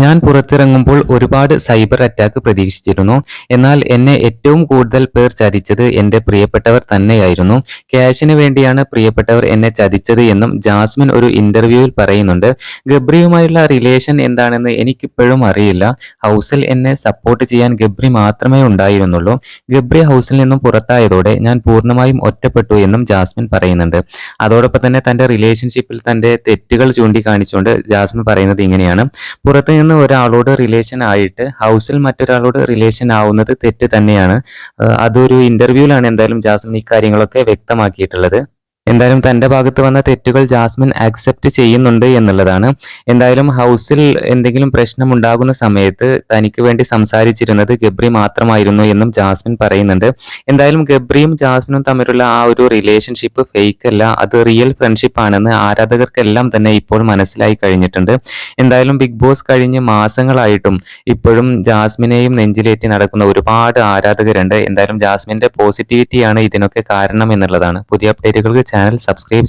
ഞാൻ പുറത്തിറങ്ങുമ്പോൾ ഒരുപാട് സൈബർ അറ്റാക്ക് പ്രതീക്ഷിച്ചിരുന്നു. എന്നാൽ എന്നെ ഏറ്റവും കൂടുതൽ പേർ ചതിച്ചത് എന്റെ പ്രിയപ്പെട്ടവർ തന്നെയായിരുന്നു. ക്യാഷിന് വേണ്ടിയാണ് പ്രിയപ്പെട്ടവർ എന്നെ ചതിച്ചത് എന്നും ജാസ്മിൻ ഒരു ഇന്റർവ്യൂവിൽ പറയുന്നുണ്ട്. ഗബ്രിയുമായുള്ള റിലേഷൻ എന്താണെന്ന് എനിക്കിപ്പോഴും അറിയില്ല. ഹൗസിൽ എന്നെ സപ്പോർട്ട് ചെയ്യാൻ ഗബ്രി മാത്രമേ ഉണ്ടായിരുന്നുള്ളൂ. ഗബ്രി ഹൗസിൽ നിന്നും പുറത്തായതോടെ ഞാൻ പൂർണ്ണമായും ഒറ്റപ്പെട്ടു എന്നും ജാസ്മിൻ പറയുന്നുണ്ട്. അതോടൊപ്പം തന്നെ തന്റെ റിലേഷൻഷിപ്പിൽ തന്റെ തെറ്റുകൾ ചൂണ്ടിക്കാണിച്ചുകൊണ്ട് ജാസ്മിൻ പറയുന്നത് ഇങ്ങനെയാണ്: പുറത്ത് നിന്ന് ഒരാളോട് റിലേഷൻ ആയിട്ട് ഹൗസിൽ മറ്റൊരാളോട് റിലേഷൻ ആവുന്നത് തെറ്റ് തന്നെയാണ്. അതൊരു ഇന്റർവ്യൂവിലാണ് എന്തായാലും ജാസ്മിൻ ഇക്കാര്യങ്ങളൊക്കെ വ്യക്തമാക്കിയിട്ടുള്ളത്. എന്തായാലും തന്റെ ഭാഗത്ത് വന്ന തെറ്റുകൾ ജാസ്മിൻ ആക്സെപ്റ്റ് ചെയ്യുന്നുണ്ട് എന്നുള്ളതാണ്. എന്തായാലും ഹൗസിൽ എന്തെങ്കിലും പ്രശ്നം ഉണ്ടാകുന്ന സമയത്ത് തനിക്ക് വേണ്ടി സംസാരിച്ചിരുന്നത് ഗബ്രി മാത്രമായിരുന്നു എന്നും ജാസ്മിൻ പറയുന്നുണ്ട്. എന്തായാലും ഗബ്രിയും ജാസ്മിനും തമ്മിലുള്ള ആ ഒരു റിലേഷൻഷിപ്പ് ഫേക്ക് അല്ല, അത് റിയൽ ഫ്രണ്ട്ഷിപ്പ് ആണെന്ന് ആരാധകർക്കെല്ലാം തന്നെ ഇപ്പോൾ മനസ്സിലായി കഴിഞ്ഞിട്ടുണ്ട്. എന്തായാലും ബിഗ് ബോസ് കഴിഞ്ഞ് മാസങ്ങളായിട്ടും ഇപ്പോഴും ജാസ്മിനെയും നെഞ്ചിലേറ്റി നടക്കുന്ന ഒരുപാട് ആരാധകരുണ്ട്. എന്തായാലും ജാസ്മിന്റെ പോസിറ്റിവിറ്റിയാണ് ഇതിനൊക്കെ കാരണം എന്നുള്ളതാണ്. പുതിയ അപ്ഡേറ്റുകൾക്ക് ചാനൽ സബ്സ്ക്രൈബ്